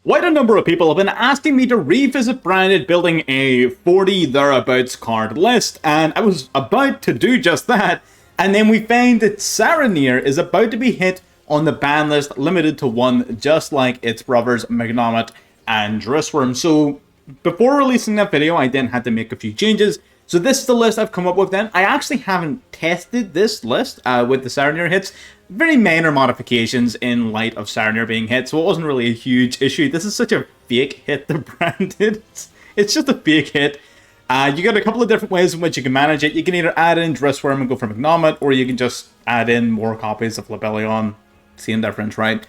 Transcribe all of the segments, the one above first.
Quite a number of people have been asking me to revisit Branded building a 40 thereabouts card list, and I was about to do just that, and then we found that Saranir is about to be hit on the ban list, limited to one, just like its brothers Magnomet and Drissworm. So before releasing that video, I then had to make a few changes. So this is the list I've come up with then. I actually haven't tested this list with the Saranir hits. Very minor modifications in light of Saranir being hit, so it wasn't really a huge issue. This is such a fake hit, the Branded. It's just a fake hit. You got a couple of different ways in which you can manage it. You can either add in Drissworm and go for Magnomet, or you can just add in more copies of Lebellion. Same difference, right?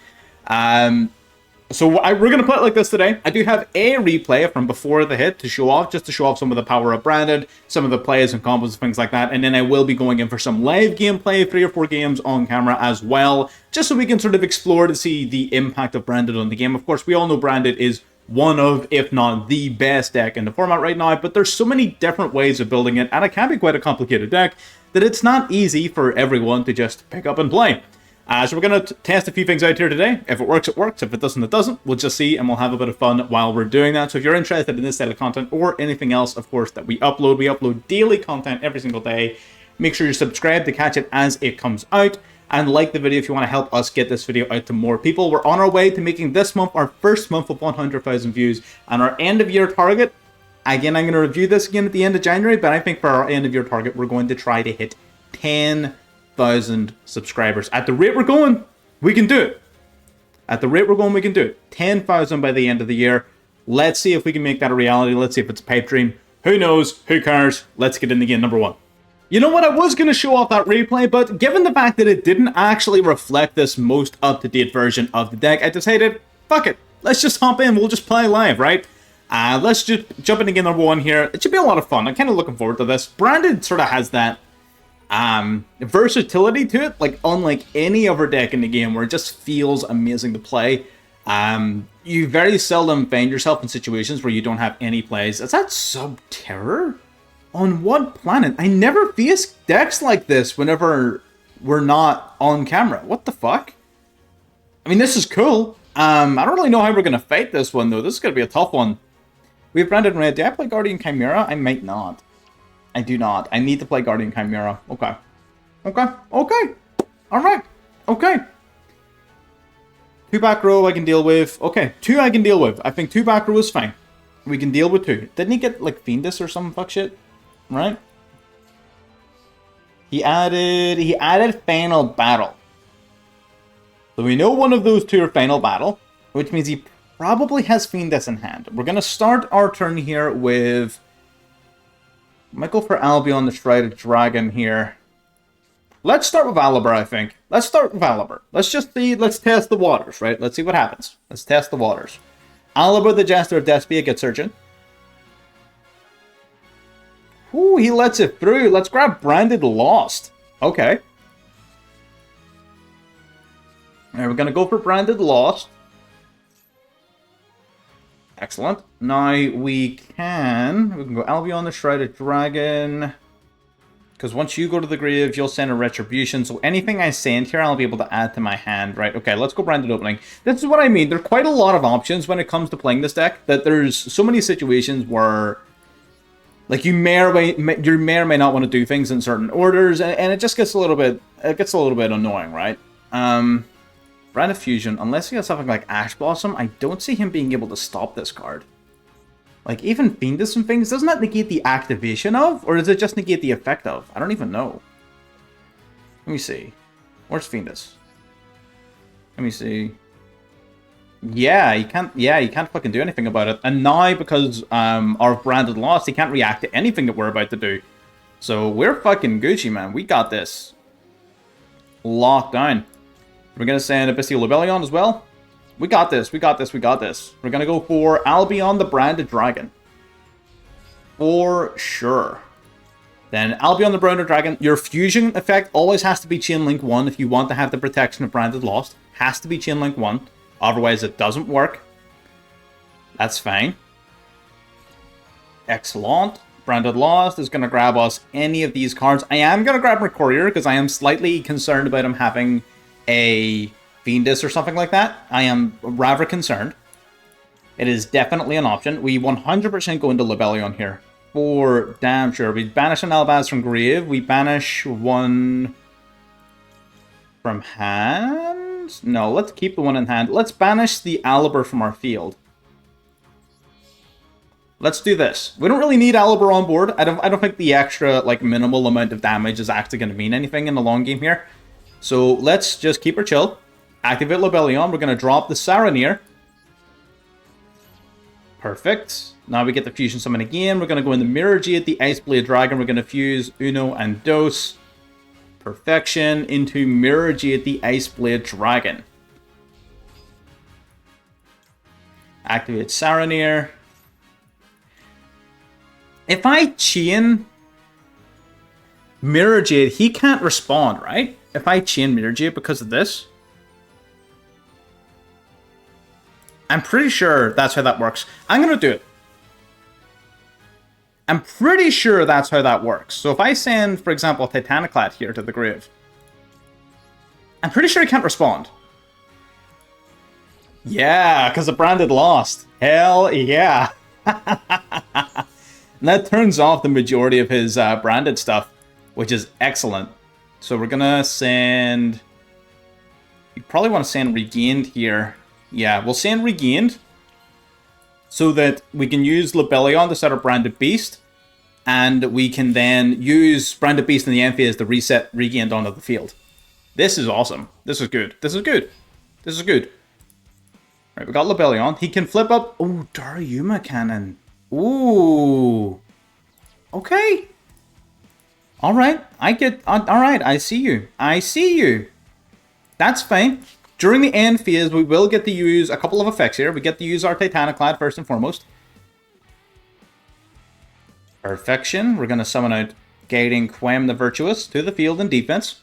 So we're going to play it like this today. I do have a replay from before the hit to show off, just to show off some of the power of Branded, some of the plays and combos and things like that. And then I will be going in for some live gameplay, 3 or 4 games on camera as well, just so we can sort of explore to see the impact of Branded on the game. Of course, we all know Branded is one of, if not the best deck in the format right now, but there's so many different ways of building it, and it can be quite a complicated deck, that it's not easy for everyone to just pick up and play. So we're going to test a few things out here today. If it works, it works. If it doesn't, it doesn't. We'll just see, and we'll have a bit of fun while we're doing that. So if you're interested in this style of content or anything else, of course, that we upload daily content every single day. Make sure you're subscribed to catch it as it comes out. And like the video if you want to help us get this video out to more people. We're on our way to making this month our first month of 100,000 views. And our end of year target, again, I'm going to review this again at the end of January, but I think for our end of year target, we're going to try to hit 10,000 subscribers. At the rate we're going, we can do it. At the rate we're going, we can do it. 10,000 by the end of the year. Let's see if we can make that a reality. Let's see if it's a pipe dream. Who knows? Who cares? Let's get into game number 1. You know what? I was going to show off that replay, but given the fact that it didn't actually reflect this most up-to-date version of the deck, I decided, fuck it. Let's just hop in. We'll just play live, right? Let's just jump into game number 1 here. It should be a lot of fun. I'm kind of looking forward to this. Branded sort of has that versatility to it, like unlike any other deck in the game, where it just feels amazing to play. You very seldom find yourself in situations where you don't have any plays. Is that Sub-Terror? On what planet? I never face decks like this whenever we're not on camera. What the fuck? I mean, this is cool. I don't really know how we're going to fight this one, though. This is going to be a tough one. We have Branded Red. Do I play Guardian Chimera? I might not. I do not. I need to play Guardian Chimera. Okay. Okay. Okay. Alright. Okay. 2 back row I can deal with. Okay. 2 I can deal with. I think 2 back row is fine. We can deal with 2. Didn't he get, like, Fiendus or some fuck shit? Right? He added Final Battle. So we know one of those 2 are Final Battle, which means he probably has Fiendus in hand. We're going to start our turn here with... Might go for Albion the Shrouded Dragon here. Let's start with Aliber, I think. Let's start with Aliber. Let's just see, let's test the waters, right? Let's see what happens. Let's test the waters. Aliber the Jester of Despia gets Surgeon. Ooh, he lets it through. Let's grab Branded Lost. Okay. Alright, we're going to go for Branded Lost. Excellent. Now we can go Albion the Shrouded Dragon. Because once you go to the grave, you'll send a Retribution. So anything I send here, I'll be able to add to my hand. Right, okay, let's go Branded Opening. This is what I mean. There are quite a lot of options when it comes to playing this deck. That there's so many situations where... like, you may or may not want to do things in certain orders. And it just gets a little bit... it gets a little bit annoying, right? Branded Fusion, unless he has something like Ash Blossom, I don't see him being able to stop this card. Like, even Fiendus and things, doesn't that negate the activation of? Or does it just negate the effect of? I don't even know. Let me see. Where's Fiendus? Let me see. Yeah, he can't fucking do anything about it. And now, because our Branded Lost, he can't react to anything that we're about to do. So, we're fucking Gucci, man. We got this. Locked down. We're going to send Abyssal Lebellion as well. We got this, we got this, we got this. We're going to go for Albion the Branded Dragon. For sure. Then Albion the Branded Dragon. Your fusion effect always has to be Chain Link 1 if you want to have the protection of Branded Lost. Has to be Chain Link 1. Otherwise it doesn't work. That's fine. Excellent. Branded Lost is going to grab us any of these cards. I am going to grab Mercurier because I am slightly concerned about him having a Fiendus or something like that. I am rather concerned. It is definitely an option. We 100% go into Lebellion here. For damn sure. We banish an Albaz from grave. We banish one from hand. No, let's keep the one in hand. Let's banish the Aliber from our field. Let's do this. We don't really need Aliber on board. I don't think the extra, like, minimal amount of damage is actually going to mean anything in the long game here. So let's just keep her chill. Activate Lebellion. We're going to drop the Saronir. Perfect. Now we get the Fusion Summon again. We're going to go in the Mirror Jade, the Ice Blade Dragon. We're going to fuse Uno and Dos. Perfection into Mirror Jade, the Ice Blade Dragon. Activate Saronir. If I chain Mirror Jade, he can't respond, right? If I chain Mirror Jade because of this. I'm pretty sure that's how that works. I'm going to do it. I'm pretty sure that's how that works. So if I send, for example, Titaniclad here to the grave, I'm pretty sure he can't respond. Yeah, because the branded lost. Hell yeah. And that turns off the majority of his branded stuff, which is excellent. So we're going to send... You probably want to send Regained here. Yeah, we'll send Regained so that we can use Lebellion to set up Branded Beast, and we can then use Branded Beast in the end phase to reset Regained onto the field. This is awesome. This is good. This is good. This is good. Right, we got Lebellion. He can flip up... Oh, Daruyuma Cannon. Ooh. Okay. Alright, I get... Alright, I see you. I see you. That's fine. During the end phase, we will get to use a couple of effects here. We get to use our Titaniclad first and foremost. Perfection. We're going to summon out Guiding Quem the Virtuous to the field in defense.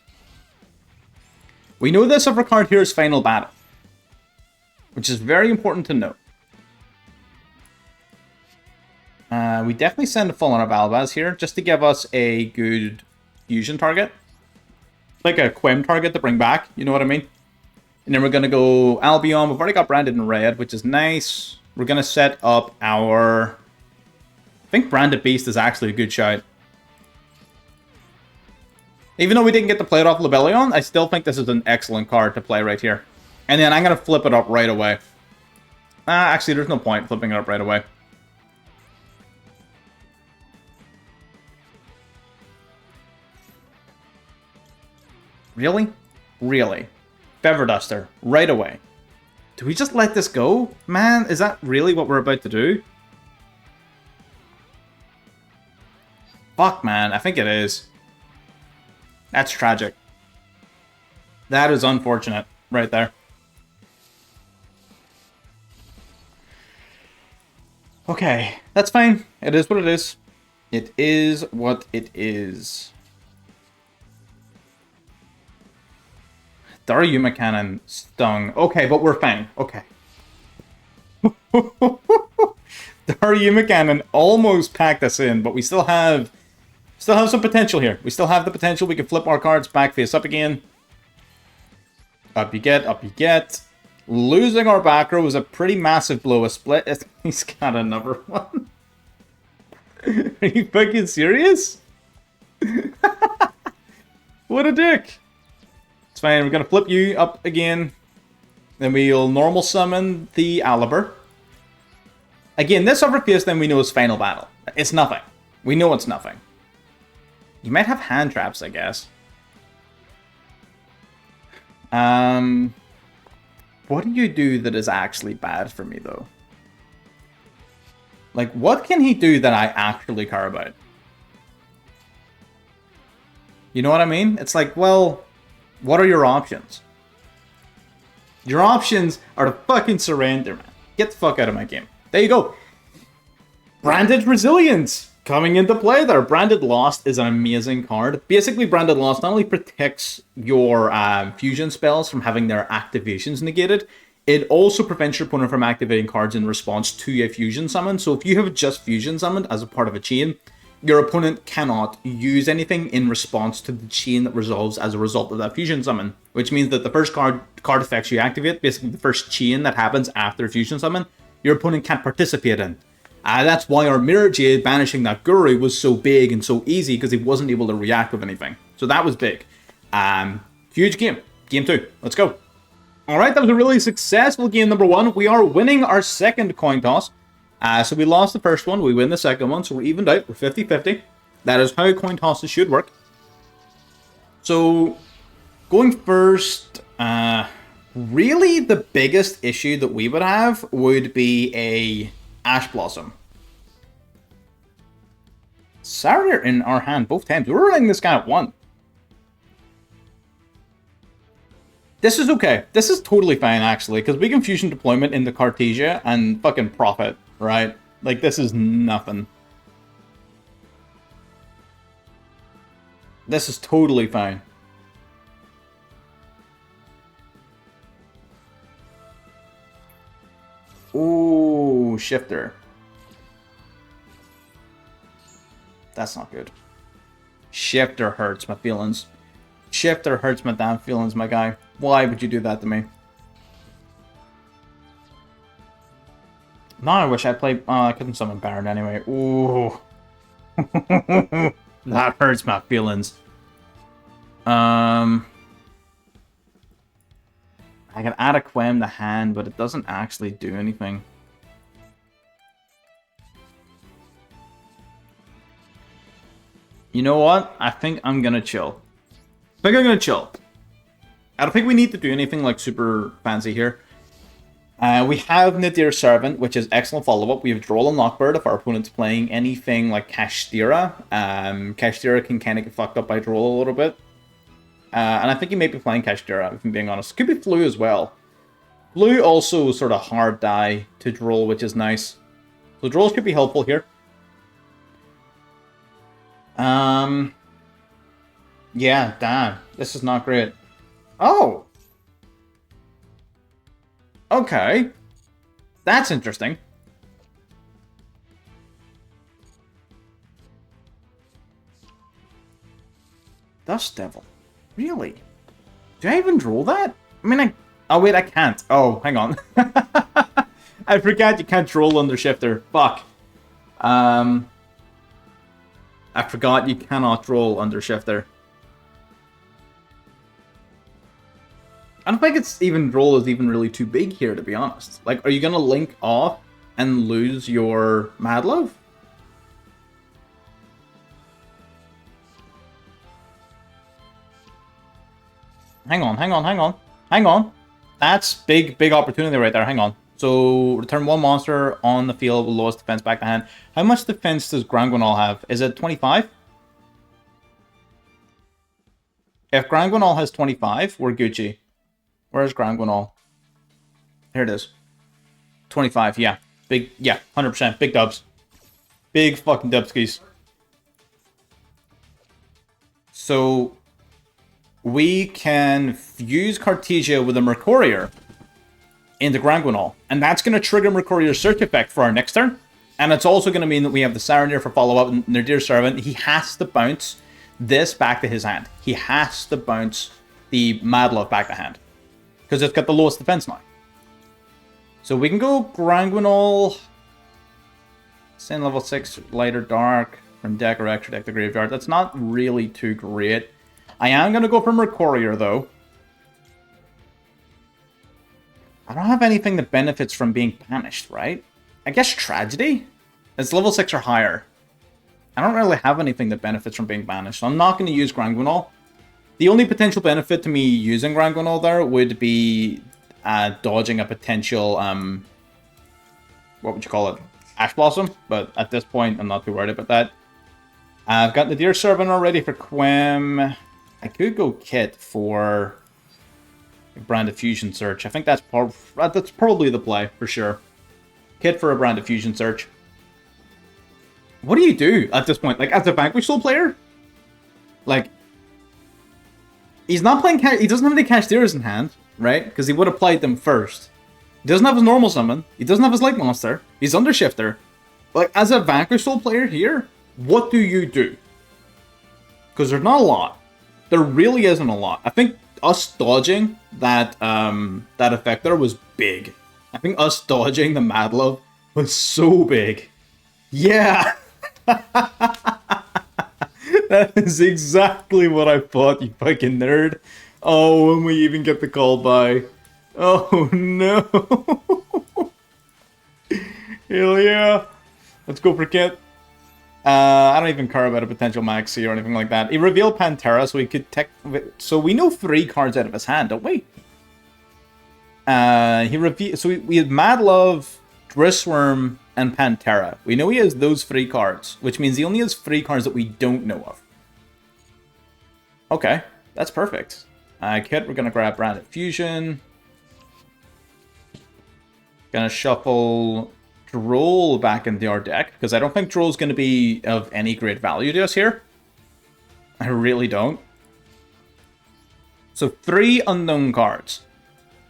We know this upper card here is Final Battle, which is very important to note. We definitely send a Fallen of Albaz here, just to give us a good fusion target. Like a Quem target to bring back, you know what I mean? And then we're going to go Albion. We've already got Branded in red, which is nice. We're going to set up our... I think Branded Beast is actually a good shout. Even though we didn't get to play it off Lebellion, I still think this is an excellent card to play right here. And then I'm going to flip it up right away. Actually, there's no point flipping it up right away. Really? Really? Feather Duster, right away. Do we just let this go? Man, is that really what we're about to do? Fuck, man, I think it is. That's tragic. That is unfortunate, right there. Okay, that's fine. It is what it is. It is what it is. Daruyuma Cannon stung. Okay, but we're fine. Okay. Daruyuma Cannon almost packed us in, but we still have some potential here. We still have the potential. We can flip our cards back face up again. Up you get, up you get. Losing our back row was a pretty massive blow. A split. He's got another one. Are you fucking serious? What a dick. It's fine, we're going to flip you up again. Then we'll normal summon the Aliber. Again, this upper phase then we know is Final Battle. It's nothing. We know it's nothing. You might have hand traps, I guess. What do you do that is actually bad for me, though? Like, what can he do that I actually care about? You know what I mean? It's like, well... What are your options? Your options are to fucking surrender, man. Get the fuck out of my game. There you go. Branded Resilience coming into play there. Branded Lost is an amazing card. Basically, Branded Lost not only protects your fusion spells from having their activations negated, it also prevents your opponent from activating cards in response to a fusion summon. So if you have just fusion summoned as a part of a chain, your opponent cannot use anything in response to the chain that resolves as a result of that fusion summon. Which means that the first card effects you activate, basically the first chain that happens after a fusion summon, your opponent can't participate in. That's why our Mirror Jade banishing that Guru was so big and so easy, because he wasn't able to react with anything. So that was big. Huge game. Game 2. Let's go. Alright, that was a really successful game number 1. We are winning our second coin toss. So we lost the first one, we win the second one, so we're evened out. We're 50-50. That is how coin tosses should work. So, going first, really the biggest issue that we would have would be a Ash Blossom. Saranir in our hand both times. We're running this guy at 1. This is okay. This is totally fine, actually, because we can fusion deployment into Cartesia and fucking profit, right? Like, this is nothing. This is totally fine. Ooh, Shifter. That's not good. Shifter hurts my feelings. Shifter hurts my damn feelings, my guy. Why would you do that to me? Now I wish I played... I couldn't summon Baron anyway. Ooh. That hurts my feelings. I can add a Quem to hand, but it doesn't actually do anything. You know what? I think I'm gonna chill. I think I'm gonna chill. I don't think we need to do anything like super fancy here. We have Nadir Servant, which is excellent follow-up. We have Droll and Lockbird if our opponent's playing anything like Kashtira. Kashtira can kind of get fucked up by Droll a little bit. And I think he may be playing Kashtira, if I'm being honest. Could be Flu as well. Flu also sort of hard die to Droll, which is nice. So Drolls could be helpful here. Yeah, damn. This is not great. Oh! Okay. That's interesting. Dust Devil. Really? Do I even draw that? I mean, oh, wait, I can't. Oh, hang on. I forgot you can't roll under Shifter. Fuck. I forgot you cannot roll under Shifter. I don't think it's even roll is even really too big here, to be honest. Like, are you gonna link off and lose your Mad Love? Hang on, hang on, hang on. Hang on. That's big opportunity right there. Hang on. So, return one monster on the field with lowest defense back to hand. How much defense does Granguinol have? Is it 25? If Granguinol has 25, we're Gucci. Where's Granguinol? Here it is. 25, yeah. Big, yeah, 100%. Big dubs. Big fucking dubskis. So, we can fuse Cartesia with a Mercurier into Granguinol. And that's going to trigger Mercurier's search effect for our next turn. And it's also going to mean that we have the Saranir for follow-up and Nadir Servant. He has to bounce this back to his hand. He has to bounce the Mad Love back to hand. Because it's got the lowest defense now. So we can go Granguinol. Send level 6 lighter dark from deck or extra deck to graveyard. That's not really too great. I am going to go for Mercurier though. I don't have anything that benefits from being banished, right? I guess Tragedy? It's level 6 or higher. I don't really have anything that benefits from being banished, so I'm not going to use Granguinol. The only potential benefit to me using Granguinol there would be dodging a potential, what would you call it? Ash Blossom, but at this point, I'm not too worried about that. I've got the Nadir Servant already for Quem. I could go Kit for a Branded Fusion Search. I think that's probably the play, for sure. Kit for a Branded Fusion Search. What do you do at this point? Like, as a Vanquish Soul player? Like, he's not playing... He doesn't have any Kashtiras in hand, right? Because he would have played them first. He doesn't have his normal summon. He doesn't have his Light Monster. He's under Shifter. Like, as a Vanquish Soul player here, what do you do? Because there's not a lot. There really isn't a lot. I think us dodging that that effect there was big. I think us dodging the Madlove was so big. Yeah! That is exactly what I thought, you fucking nerd. Oh, when we even get the call by. Oh no! Hell yeah! Let's go for Kit. I don't even care about a potential maxi or anything like that. He revealed Pantera, so we could tech. So we know 3 cards out of his hand, don't we? He revealed. So we had Madlove, Drissworm, and Pantera. We know he has those 3 cards, which means he only has 3 cards that we don't know of. Okay, that's perfect. Kit, we're gonna grab Branded Fusion. Gonna shuffle Droll back into our deck, because I don't think Droll's gonna be of any great value to us here. I really don't. So 3 unknown cards.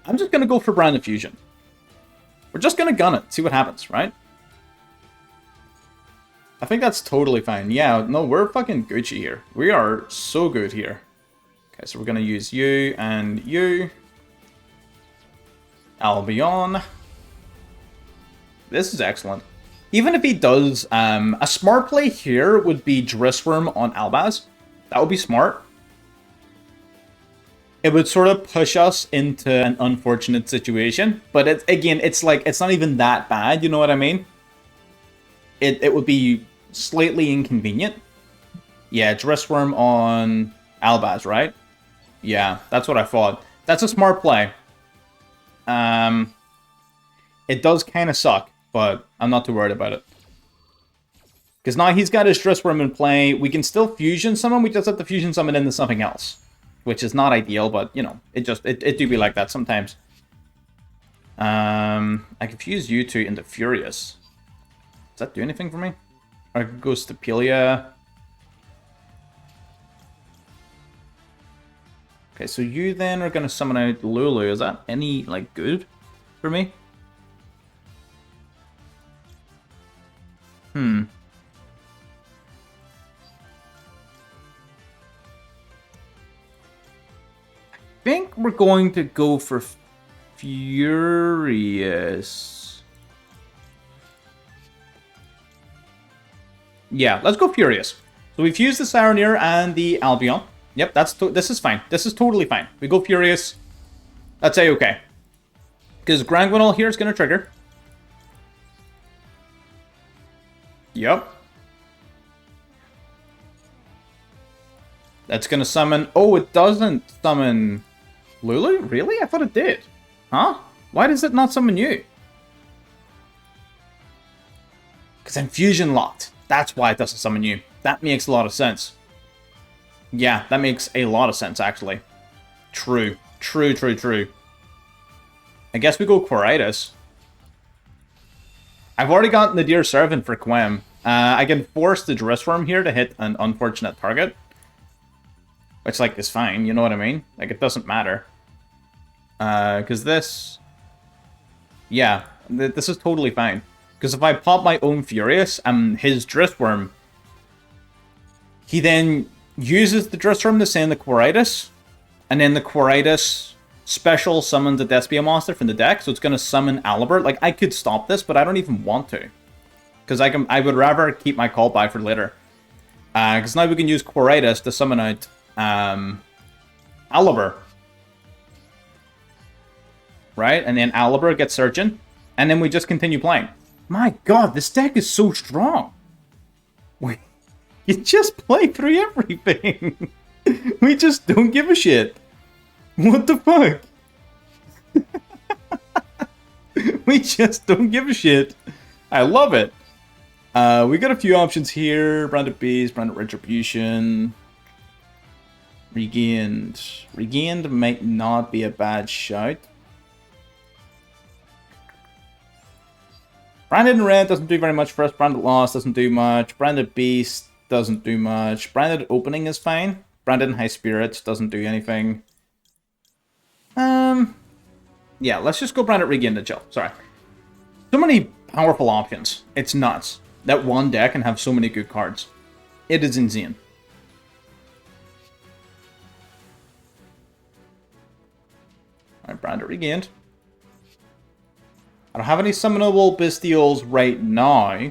I'm just gonna go for Branded Fusion. We're just gonna gun it, see what happens, right? I think that's totally fine. Yeah, no, we're fucking Gucci here. We are so good here. Okay, so we're gonna use you and you. Albion. This is excellent. Even if he does, a smart play here would be Drissworm on Albaz. That would be smart. It would sort of push us into an unfortunate situation. But it's, again, it's like, it's not even that bad, you know what I mean? It would be slightly inconvenient. Yeah, Drissworm on Albaz, right? Yeah, that's what I thought. That's a smart play. It does kind of suck, but I'm not too worried about it. Because now he's got his Drissworm in play. We can still fusion summon, we just have to fusion summon into something else. Which is not ideal, but, you know, it do be like that sometimes. I can fuse you two into Furious. Does that do anything for me? Or I could go Stapelia. Okay, so you then are going to summon out Lulu. Is that any, like, good for me? I think we're going to go for Furious. Yeah, let's go Furious. So we've used the Saronir and the Albion. Yep, this is fine. This is totally fine. We go Furious. That's A-okay. Because Grangwinol here is going to trigger. Yep. That's going to summon... Oh, it doesn't summon Lulu? Really? I thought it did. Huh? Why does it not summon you? Because I'm fusion locked. That's why it doesn't summon you. That makes a lot of sense. Yeah, that makes a lot of sense, actually. True. True, true, true. I guess we go Quiritis. I've already got Nadir Servant for Quem. I can force the Drissworm here to hit an unfortunate target. Which, like, is fine, you know what I mean? Like, it doesn't matter. Because this... Yeah, this is totally fine. Because if I pop my own Furious and his Drissworm, he then uses the Drissworm to send the Quiritis, and then the Quiritis special summons a Despia monster from the deck, so it's going to summon Alibert. Like, I could stop this, but I don't even want to. Because I would rather keep my call by for later. Because now we can use Quiritis to summon out Alibert. Right? And then Alibert gets Surgeon. And then we just continue playing. My god, this deck is so strong. Wait, you just play through everything. We just don't give a shit. What the fuck? We just don't give a shit. I love it. We got a few options here. Branded Beast, Branded Retribution. Regained. Regained might not be a bad shout. Branded in red doesn't do very much for us. Branded Lost doesn't do much. Branded Beast doesn't do much. Branded Opening is fine. Branded in High Spirits doesn't do anything. Yeah, let's just go Branded Regained and chill. Sorry. So many powerful options. It's nuts. That one deck can have so many good cards. It is insane. Alright, Branded Regained. I don't have any summonable Bestials right now,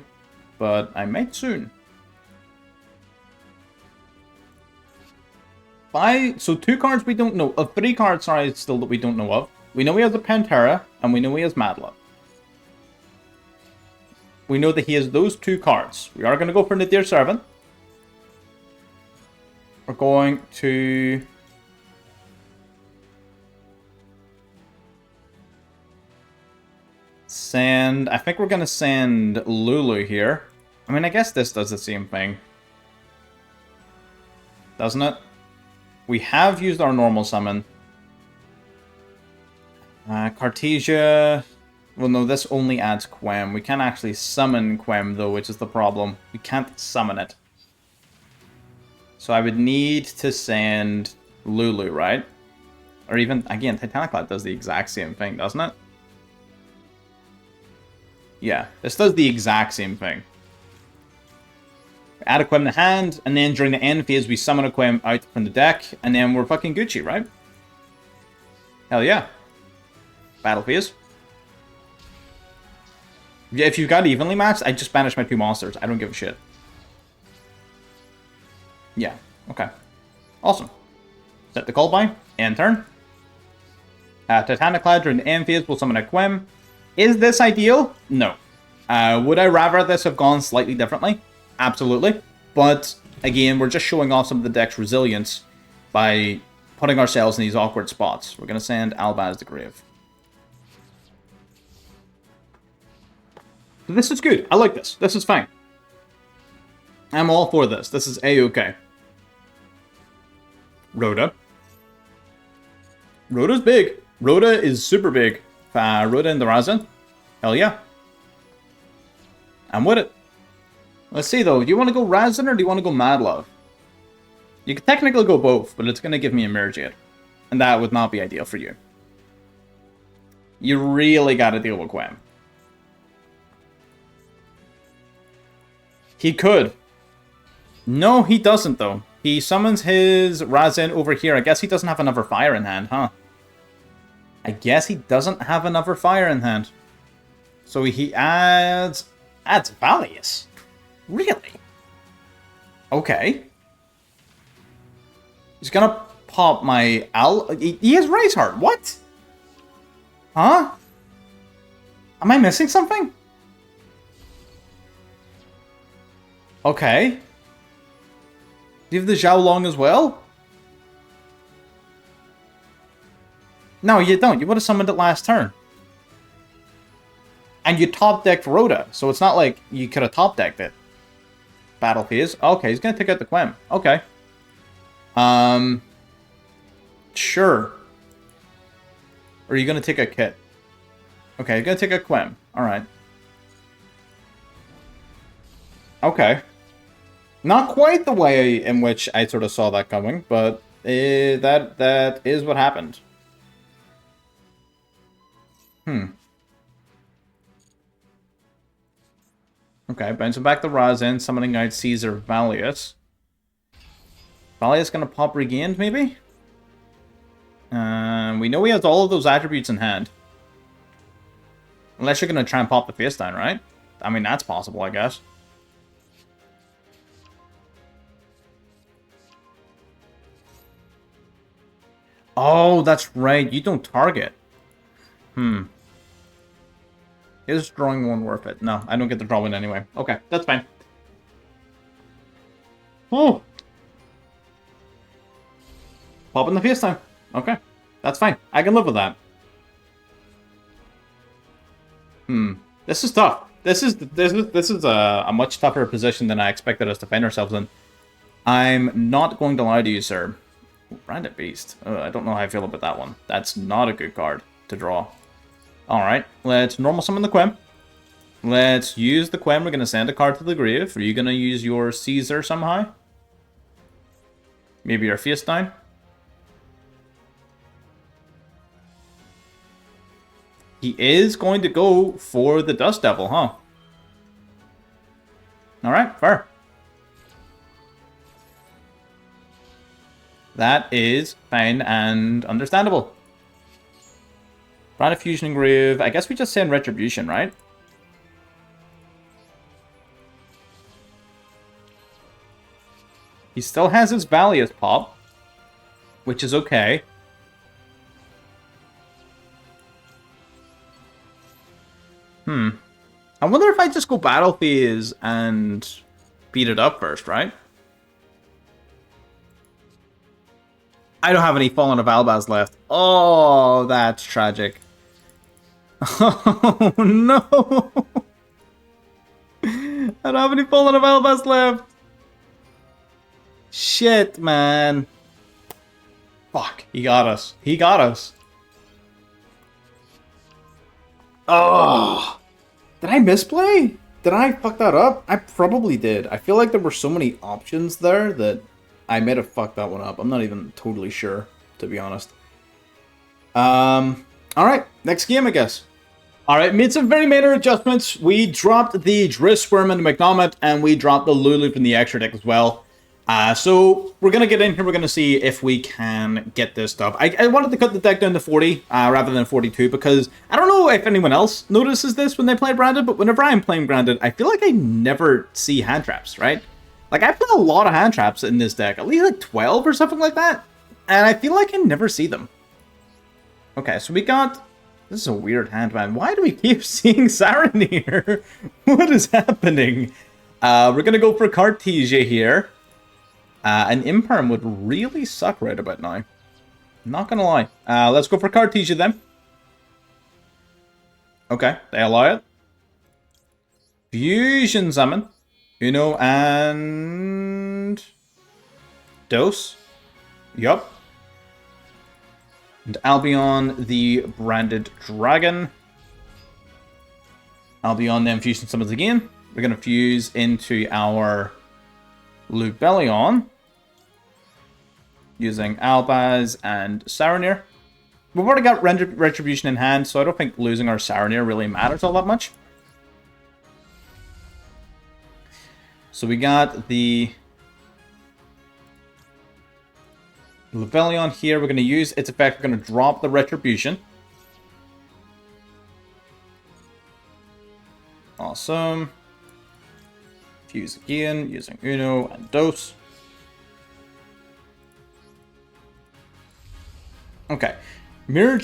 but I might soon. So 2 cards we don't know. 3 cards, sorry, still that we don't know of. We know he has a Pantera, and we know he has Madlove. We know that he has those 2 cards. We are going to go for Nadir Servant. We're going to... send... I think we're going to send Lulu here. I mean, I guess this does the same thing. Doesn't it? We have used our normal summon. Cartesia... Well, no, this only adds Quem. We can't actually summon Quem, though, which is the problem. We can't summon it. So I would need to send Lulu, right? Or even, again, Titaniclad does the exact same thing, doesn't it? Yeah, this does the exact same thing. Add a Quem to hand, and then during the end phase, we summon a Quem out from the deck, and then we're fucking Gucci, right? Hell yeah. Battle phase. Yeah, if you've got evenly matched, I just banish my 2 monsters. I don't give a shit. Yeah, okay. Awesome. Set the call by, end turn. Titaniclad during the end phase will summon a Quem. Is this ideal? No. Would I rather this have gone slightly differently? Absolutely. But, again, we're just showing off some of the deck's resilience by putting ourselves in these awkward spots. We're going to send Albaz the Grave. This is good. I like this. This is fine. I'm all for this. This is A-okay. Rhoda. Rhoda's big. Rhoda is super big. Rhoda and the Razin. Hell yeah. I'm with it. Let's see though. Do you want to go Razin or do you want to go Madlove? You could technically go both, but it's going to give me a Mirror. And that would not be ideal for you. You really got to deal with Quem. He could. No, he doesn't, though. He summons his Razin over here. I guess he doesn't have another fire in hand, huh? I guess he doesn't have another fire in hand. So he adds Valius. Really? Okay. He's gonna pop my He has Raise Heart. What? Huh? Am I missing something? Okay. Do you have the Zhao Long as well? No, you don't. You would have summoned it last turn. And you top-decked Rhoda, so it's not like you could have top-decked it. Battle phase. Okay, he's going to take out the Quem. Okay. Sure. Or are you going to take a Kit? Okay, you're going to take a Quem. Alright. Okay. Not quite the way in which I sort of saw that coming, but that is what happened. Okay, bouncing back the Razin, summoning out Caesar Valius. Valius gonna pop Regained, maybe? We know he has all of those attributes in hand. Unless you're gonna try and pop the face down, right? I mean, that's possible, I guess. Oh, that's right. You don't target. Is drawing one worth it? No, I don't get the draw one anyway. Okay, that's fine. Oh! Pop in the face time. Okay, that's fine. I can live with that. This is tough. This is a much tougher position than I expected us to find ourselves in. I'm not going to lie to you, sir. Branded Beast. I don't know how I feel about that one. That's not a good card to draw. Alright, let's normal summon the Quem. Let's use the Quem. We're going to send a card to the grave. Are you going to use your Caesar somehow? Maybe your face down? He is going to go for the Dust Devil, huh? Alright, fair. That is fine and understandable. Pride of Fusion and Groove. I guess we just send Retribution, right? He still has his Valiant pop, which is okay. I wonder if I just go Battle Phase and beat it up first, right? I don't have any Fallen of Albaz left. Oh, that's tragic. Oh, no. I don't have any Fallen of Albaz left. Shit, man. Fuck, he got us. He got us. Oh. Did I misplay? Did I fuck that up? I probably did. I feel like there were so many options there that I might have fucked that one up. I'm not even totally sure, to be honest. Alright, next game, I guess. Alright, made some very minor adjustments. We dropped the Driss Worm and the McNomit, and we dropped the Lulu from the extra deck as well. So we're going to get in here, we're going to see if we can get this stuff. I wanted to cut the deck down to 40 rather than 42 because I don't know if anyone else notices this when they play Branded, but whenever I'm playing Branded, I feel like I never see hand traps, right? Like, I play a lot of hand traps in this deck, at least like 12 or something like that, and I feel like I never see them. Okay, so we got... This is a weird hand, man. Why do we keep seeing Saranir? What is happening? We're going to go for Cartesia here. An Imperm would really suck right about now. Not gonna lie. Let's go for Cartesia then. Okay, they allow it. Fusion Summon. Uno and... Dose. Yup. And Albion, the Branded Dragon. Albion then Fusion Summons again. We're gonna fuse into our... Lubellion, using Albaz and Saranir. We've already got Retribution in hand, so I don't think losing our Saranir really matters all that much. So we got the Lubellion here. We're going to use its effect. We're going to drop the Retribution. Awesome. Fuse again, using Uno and Dose. Okay. Mirror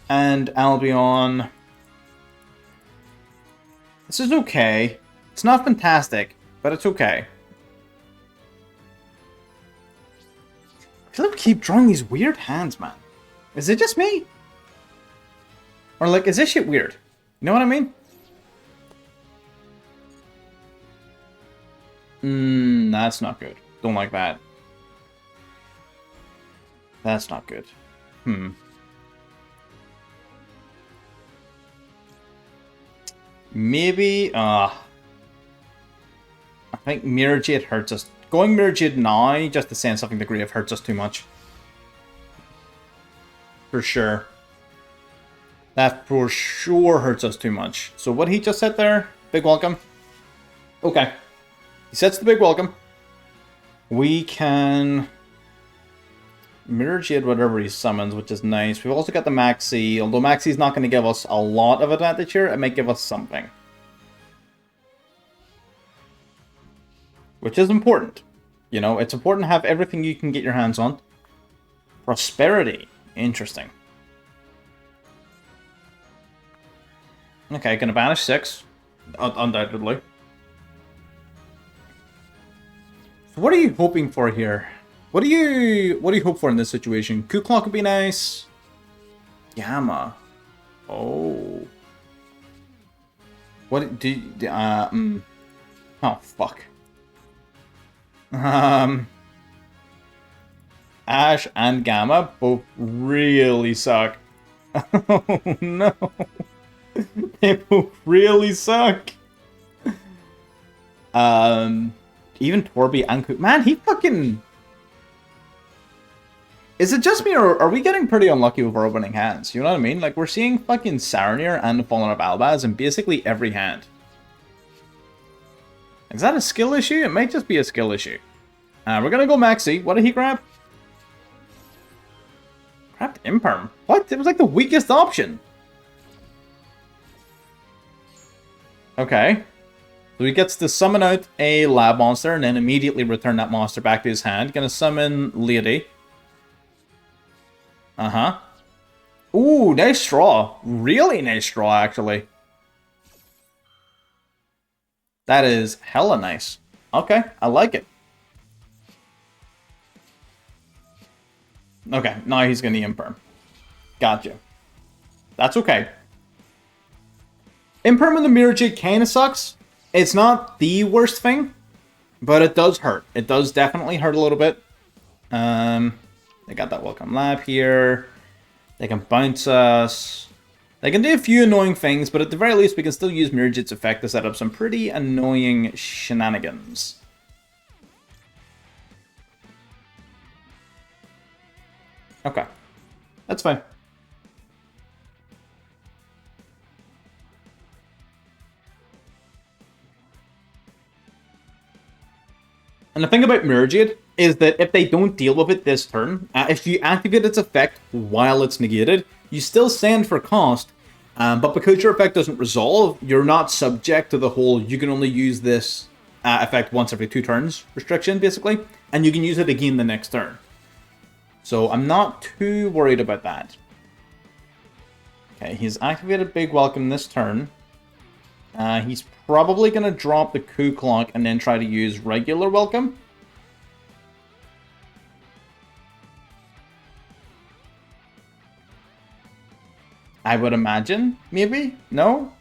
and Albion. This is okay. It's not fantastic, but it's okay. I feel like we keep drawing these weird hands, man. Is it just me? Or like, is this shit weird? You know what I mean? That's not good. Don't like that. That's not good. Maybe, I think Mirror Jade hurts us. Going Mirror Jade now, just to send something to grave, hurts us too much. For sure. That for sure hurts us too much. So what he just said there, big welcome. Okay. He sets the big welcome. We can Mirror Jade whatever he summons, which is nice. We've also got the Maxi. Although Maxi's not going to give us a lot of advantage here, it might give us something. Which is important. You know, it's important to have everything you can get your hands on. Prosperity. Interesting. Okay, gonna banish 6. Undoubtedly. So what are you hoping for here? What do you hope for in this situation? Coup Clock would be nice. Gamma. Oh. What do oh fuck. Ash and Gamma both really suck. Oh no. They both really suck. Even Torby and Coop. Man, he fucking... Is it just me, or are we getting pretty unlucky with our opening hands? You know what I mean? Like, we're seeing fucking Saranir and the Fallen of Albaz in basically every hand. Is that a skill issue? It might just be a skill issue. We're gonna go Maxi. What did he grab? Trapped Imperm? What? It was like the weakest option. Okay. So he gets to summon out a lab monster and then immediately return that monster back to his hand. Gonna summon Lady. Uh-huh. Ooh, nice straw. Really nice straw, actually. That is hella nice. Okay, I like it. Okay, now he's gonna Imperm. Gotcha. That's okay. Imperm in the Mirror Jade kinda sucks. It's not the worst thing, but it does hurt. It does definitely hurt a little bit. They got that Welcome Lab here. They can bounce us. They can do a few annoying things, but at the very least we can still use Mirror Jade's effect to set up some pretty annoying shenanigans. Okay. That's fine. And the thing about Mirror Jade is that if they don't deal with it this turn, if you activate its effect while it's negated, you still send for cost, but because your effect doesn't resolve, you're not subject to the whole you can only use this effect once every 2 turns restriction, basically, and you can use it again the next turn. So I'm not too worried about that. Okay, he's activated Big Welcome this turn. He's probably going to drop the Coup Clock and then try to use regular Welcome. I would imagine. Maybe? No?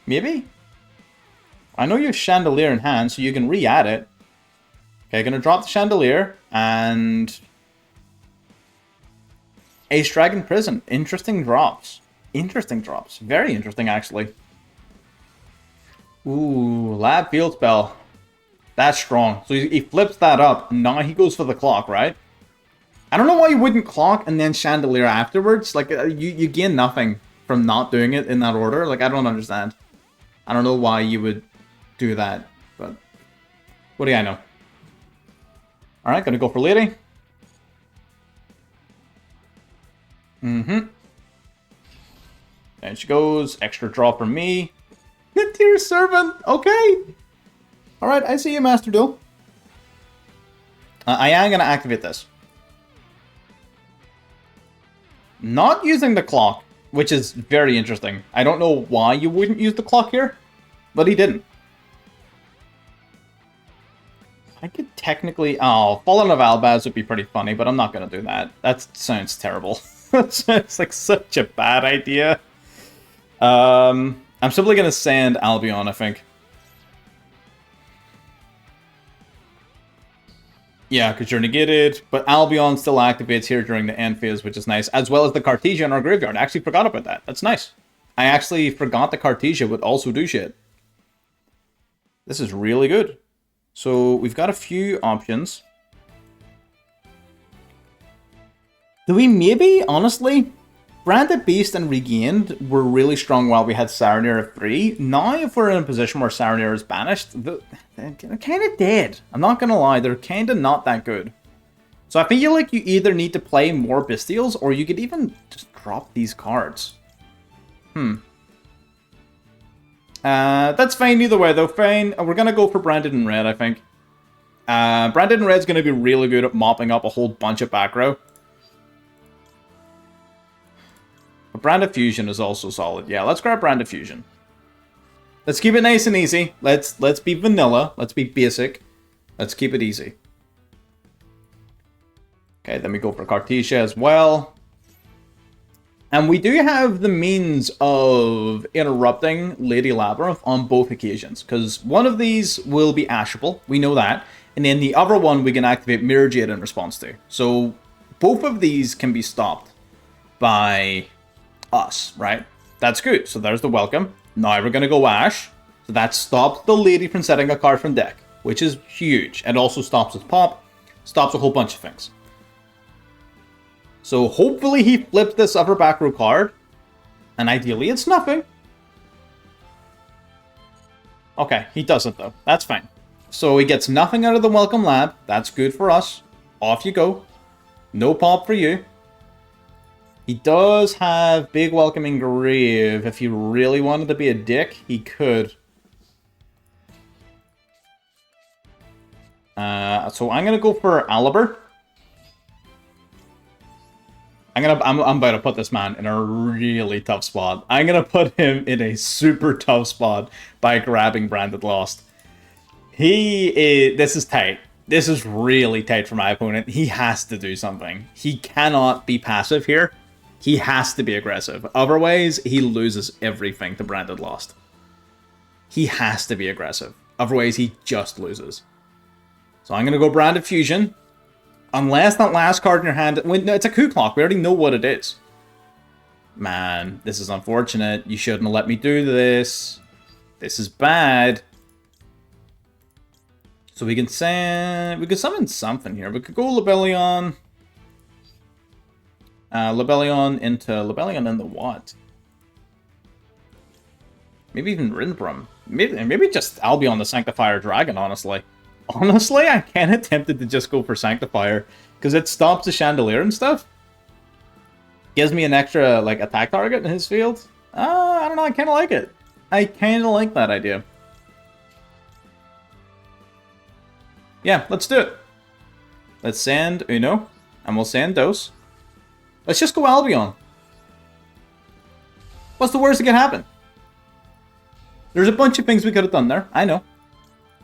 Maybe? I know you have Chandelier in hand, so you can re-add it. Okay, going to drop the Chandelier and... Ace Dragon Prison. Interesting drops. Interesting drops. Very interesting, actually. Ooh, Lab Field Spell. That's strong. So he flips that up. Now he goes for the clock, right? I don't know why you wouldn't clock and then Chandelier afterwards. Like, you gain nothing from not doing it in that order. Like, I don't understand. I don't know why you would do that, but what do I know? Alright, gonna go for Lady. Mm-hmm. And she goes. Extra draw from me. Dear Servant. Okay. Alright, I see you, Master Duel. I am going to activate this. Not using the clock, which is very interesting. I don't know why you wouldn't use the clock here, but he didn't. I could technically... Oh, Fallen of Albaz would be pretty funny, but I'm not going to do that. That sounds terrible. That sounds like such a bad idea. I'm simply going to send Albion, I think. Yeah, because you're negated, but Albion still activates here during the end phase, which is nice, as well as the Cartesia in our graveyard. I actually forgot about that. That's nice. I actually forgot the Cartesia would also do shit. This is really good. So we've got a few options. Do we maybe, honestly, Branded Beast and Regained were really strong while we had Saronir at 3. Now, if we're in a position where Saronir is banished, they're kind of dead. I'm not going to lie, they're kind of not that good. So I feel like you either need to play more Bestials, or you could even just drop these cards. That's fine either way, though. Fine. We're going to go for Branded in Red, I think. Branded in Red's going to be really good at mopping up a whole bunch of back row. But Branded Fusion is also solid. Yeah, let's grab Branded Fusion. Let's keep it nice and easy. Let's be vanilla. Let's be basic. Let's keep it easy. Okay, then we go for Cartesia as well. And we do have the means of interrupting Lady Labyrinth on both occasions. Because one of these will be ashable. We know that. And then the other one we can activate Mirror Jade in response to. So both of these can be stopped by... us, right? That's good. So there's the welcome. Now we're going to go Ash. So that stops the lady from setting a card from deck, which is huge. It also stops his pop, stops a whole bunch of things. So hopefully he flips this upper back row card, and ideally it's nothing. Okay, he doesn't though. That's fine. So he gets nothing out of the welcome lab. That's good for us. Off you go. No pop for you. He does have Big Welcoming Grave. If he really wanted to be a dick, he could. So I'm gonna go for Aliber. I'm about to put this man in a really tough spot. I'm gonna put him in a super tough spot by grabbing Branded Lost. This is tight. This is really tight for my opponent. He has to do something. He cannot be passive here. He has to be aggressive. Otherwise, he loses everything to Branded Lost. He has to be aggressive. Otherwise, he just loses. So I'm going to go Branded Fusion. Unless that last card in your hand... Wait, no, it's a coup clock. We already know what it is. Man, this is unfortunate. You shouldn't have let me do this. This is bad. So we can send... We could summon something here. We could go Lebellion... Lebellion into what? Maybe even Rinbrum. Maybe just Albion the Sanctifier Dragon, honestly. Honestly, I'm kind of tempted to just go for Sanctifier, because it stops the Chandelier and stuff. Gives me an extra, like, attack target in his field. I don't know, I kind of like it. I kind of like that idea. Yeah, let's do it. Let's send Uno, and we'll send Dos. Let's just go Albion. What's the worst that can happen? There's a bunch of things we could have done there, I know.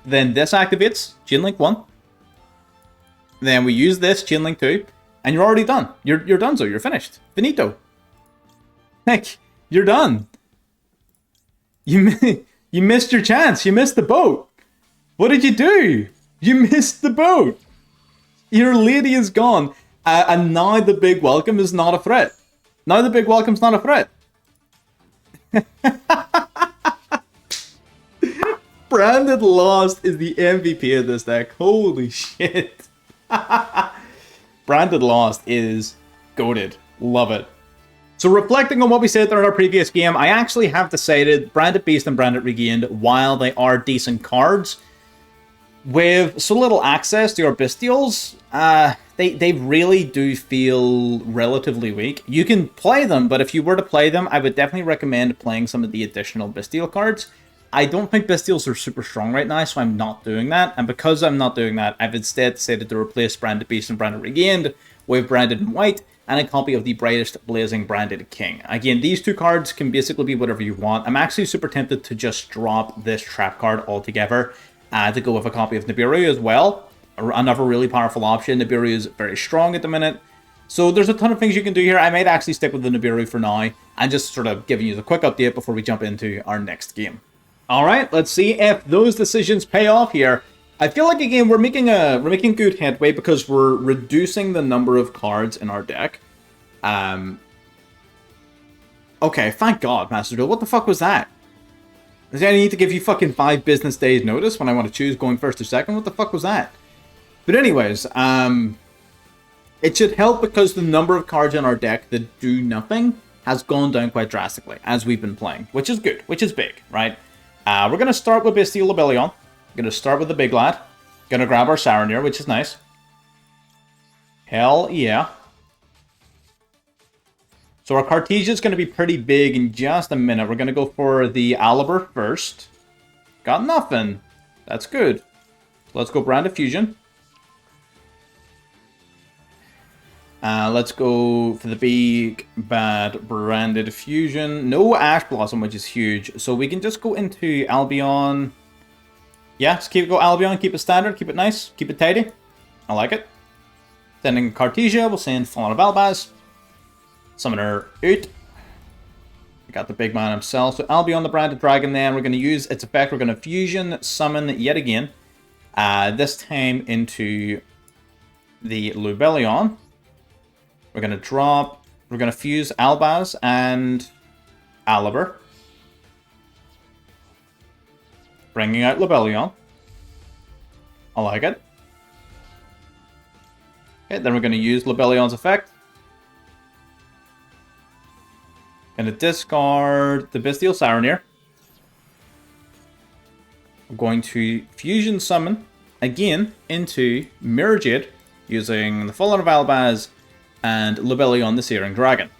Then this activates, Chain Link 1. Then we use this, Chain Link 2. And you're already done. You're done, so you're finished. Finito. Heck, you're done. You missed your chance. You missed the boat. What did you do? You missed the boat. Your lady is gone. And now the big welcome is not a threat. Now the big welcome's not a threat. Branded Lost is the MVP of this deck. Holy shit. Branded Lost is goated. Love it. So reflecting on what we said there in our previous game, I actually have decided Branded Beast and Branded Regained, while they are decent cards, with so little access to our Bestials, they really do feel relatively weak. You can play them, but if you were to play them, I would definitely recommend playing some of the additional Bestial cards. I don't think Bestials are super strong right now, so I'm not doing that. And because I'm not doing that, I've instead decided to replace Branded Beast and Branded Regained with Branded in White and a copy of the Brightest Blazing Branded King. Again, these two cards can basically be whatever you want. I'm actually super tempted to just drop this trap card altogether to go with a copy of Nibiru as well. Another really powerful option. Nibiru is very strong at the minute. So there's a ton of things you can do here. I might actually stick with the Nibiru for now and just sort of giving you the quick update before we jump into our next game. Alright, let's see if those decisions pay off here. I feel like, again, we're making good headway because we're reducing the number of cards in our deck. Okay, thank God, Master Duel. What the fuck was that? Does I need to give you fucking 5 business days notice when I want to choose going first or second? What the fuck was that? But anyways, it should help because the number of cards in our deck that do nothing has gone down quite drastically as we've been playing, which is good, which is big, right? We're going to start with Bestial Lebellion. Going to start with the big lad. Going to grab our Saronir, which is nice. Hell yeah. So our Cartesia is going to be pretty big in just a minute. We're going to go for the Aliber first. Got nothing. That's good. So let's go Branded Fusion. Let's go for the big, bad Branded Fusion. No Ash Blossom, which is huge. So we can just go into Albion. Yeah, just go Albion. Keep it standard. Keep it nice. Keep it tidy. I like it. Sending Cartesia. We'll send Fallen of Albaz. Summoner out. We got the big man himself. So Albion, the Branded Dragon, then we're going to use its effect. We're going to Fusion Summon yet again. This time into the Lebellion. We're going to drop, we're going to fuse Albaz and Aliber. Bringing out Lebellion. I like it. Okay, then we're going to use Lebellion's effect. Going to discard the Bestial Saronir. We're going to Fusion Summon again into Mirror Jade using the Fallen of Albaz and Lebellion the Searing Dragon.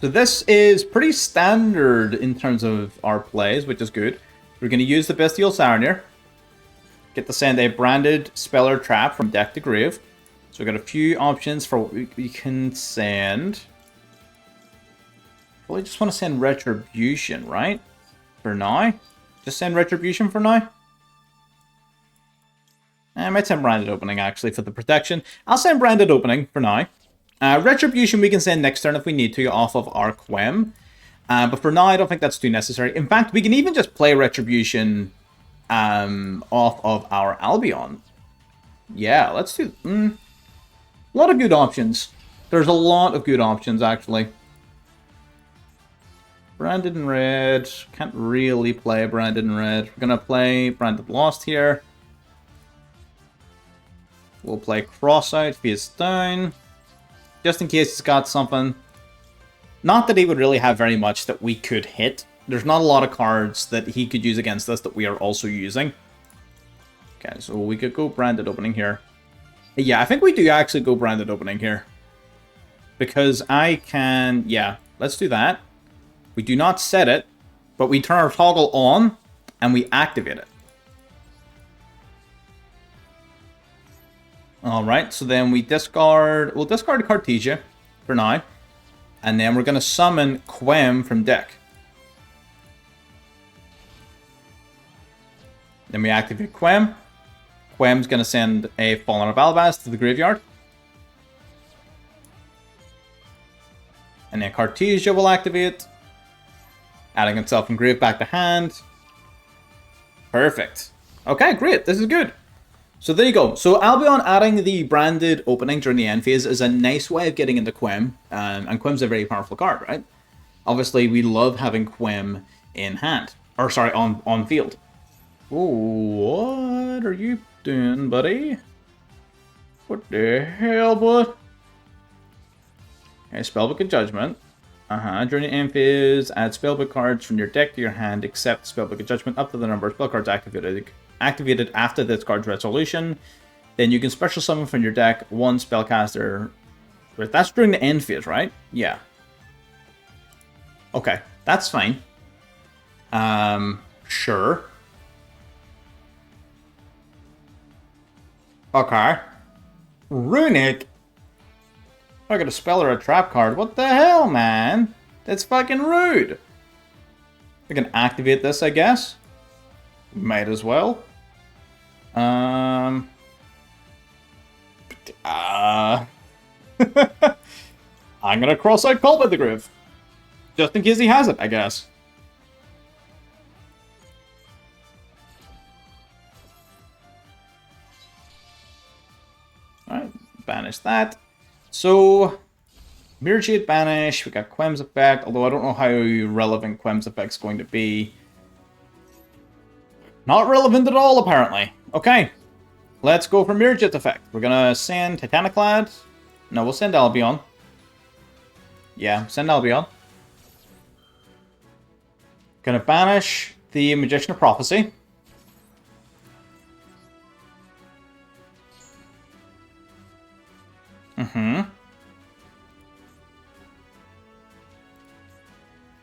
So this is pretty standard in terms of our plays, which is good. We're going to use the Bestial Saronir. Get to send a branded Speller Trap from deck to grave. So we've got a few options for what we can send. Probably just want to send Retribution, right? For now. Just send Retribution for now. I might send Branded Opening, actually, for the protection. I'll send Branded Opening for now. Retribution we can send next turn if we need to off of our Quem. But for now, I don't think that's too necessary. In fact, we can even just play Retribution off of our Albion. Yeah, let's do... a lot of good options. There's a lot of good options, actually. Branded in red. Can't really play Branded in red. We're going to play Branded Lost here. We'll play Crossout if he's down. Just in case he's got something. Not that he would really have very much that we could hit. There's not a lot of cards that he could use against us that we are also using. Okay, so we could go Branded Opening here. Yeah, I think we do actually go Branded Opening here. Because I can... Yeah, let's do that. We do not set it, but we turn our toggle on, and we activate it. Alright, so then we discard... We'll discard Cartesia for now. And then we're going to summon Quem from deck. Then we activate Quem. Quem's going to send a Fallen of Alabast to the graveyard. And then Cartesia will activate. Adding itself from grave back to hand. Perfect. Okay, great. This is good. So there you go. So Albion adding the Branded Opening during the end phase is a nice way of getting into Quem. And Quem's a very powerful card, right? Obviously, we love having Quem in hand. Or sorry, on field. Oh, what are you doing, buddy? What the hell, bud? Okay, Spellbook of Judgment. During the end phase, add spellbook cards from your deck to your hand, except Spellbook of Judgment up to the number of spell cards activated after this card's resolution. Then you can special summon from your deck one spellcaster. That's during the end phase, right? Yeah. Okay, that's fine. Sure. Okay. Runic? I got a spell or a trap card. What the hell, man? That's fucking rude. We can activate this, I guess. Might as well. I'm gonna cross out Call by the Grave. Just in case he has it, I guess. Alright, banish that. So, Mirror Jade banish, we got Quem's effect, although I don't know how relevant Quem's effect's going to be. Not relevant at all, apparently. Okay, let's go for Mirror Jade's effect. We're gonna send Titaniclad. No, we'll send Albion. Yeah, send Albion. Gonna banish the Magician of Prophecy.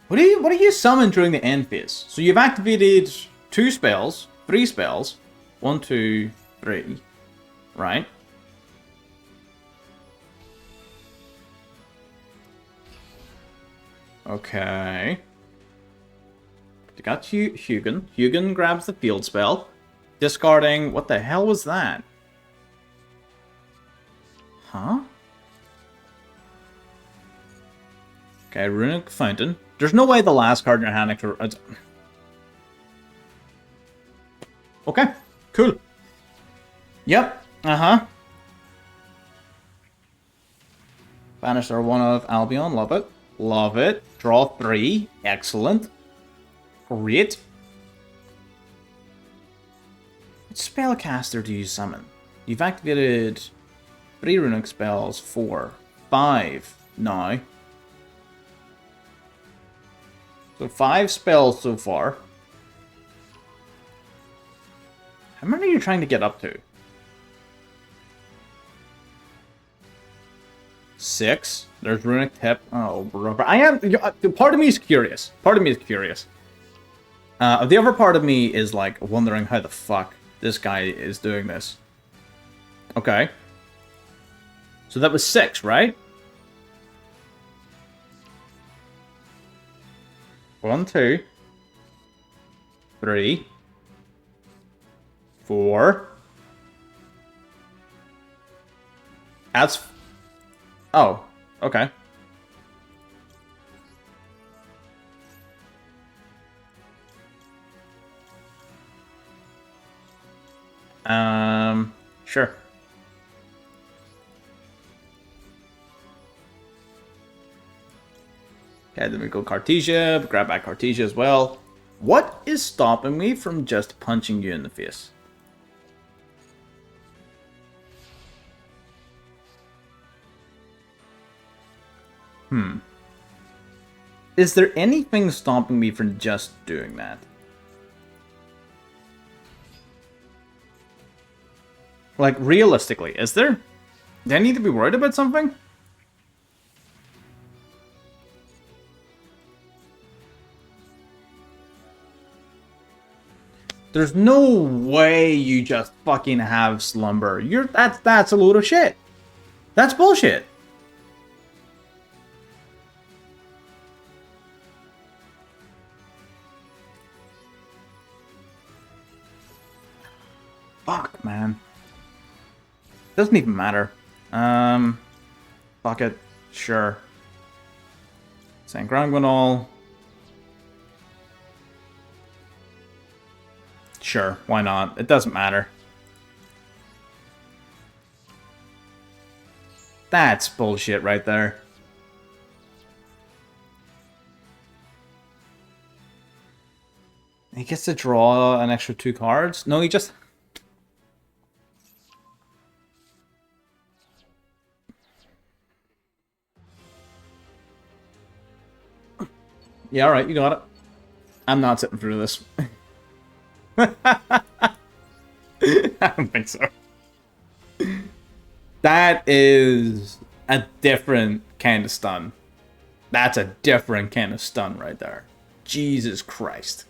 What do you summon during the end phase? So you've activated 2 spells, 3 spells. 1, 2, 3. Right? Okay. You got Hugin. Hugin grabs the field spell. Discarding... What the hell was that? Huh? Okay, Runic Fountain. There's no way the last card in your hand... Okay, cool. Yep, Banish our one of Albion, love it. Love it. Draw 3, excellent. Great. What spellcaster do you summon? You've activated 3 runic spells, 4, 5 now. So 5 spells so far. How many are you trying to get up to? 6. There's Runic Tip. Oh, rubber. I am... Part of me is curious. Part of me is curious. The other part of me is, like, wondering how the fuck this guy is doing this. Okay. So that was 6, right? 1, 2, 3, 4. That's... Oh, okay. Sure. Okay, then we go Cartesia, grab back Cartesia as well. What is stopping me from just punching you in the face? Is there anything stopping me from just doing that? Like, realistically, is there? Do I need to be worried about something? There's no way you just fucking have Slumber. That's a load of shit. That's bullshit. Fuck, man. Doesn't even matter. Fuck it. Sure. Sangranguinol. Sure, why not? It doesn't matter. That's bullshit right there. He gets to draw an extra 2 cards? No, he just... Yeah, alright, you got it. I'm not sitting through this. I don't think so. That is a different kind of stun. That's a different kind of stun right there. Jesus Christ.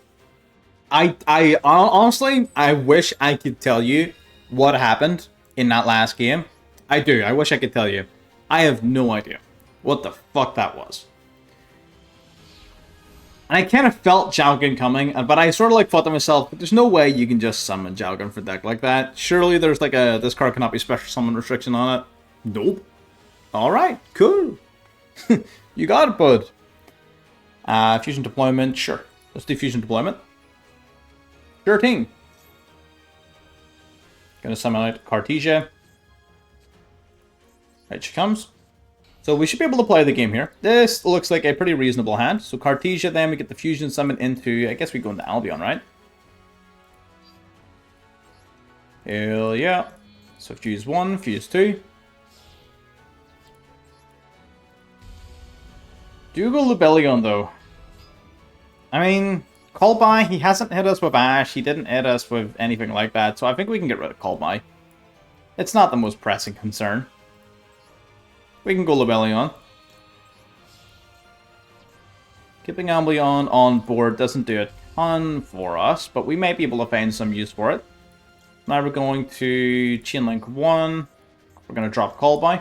I honestly, I wish I could tell you what happened in that last game. I do. I wish I could tell you. I have no idea what the fuck that was. And I kind of felt Jowgen coming, but I sort of like thought to myself, there's no way you can just summon Jowgen for deck like that. Surely there's like a, this card cannot be special summon restriction on it. Nope. Alright, cool. You got it, bud. Fusion deployment, sure. Let's do fusion deployment. Sure thing. Gonna summon out Cartesia. Right, she comes. So we should be able to play the game here. This looks like a pretty reasonable hand. So Cartesia, then we get the fusion summon into... I guess we go into Albion, right? Hell yeah. So fuse 1, fuse 2. Do go Lubellion, though. I mean, Callby, he hasn't hit us with Ash. He didn't hit us with anything like that. So I think we can get rid of Callby. It's not the most pressing concern. We can go Lubellion. Keeping Albion on board doesn't do a ton for us, but we might be able to find some use for it. Now we're going to Chainlink 1. We're going to drop Callby.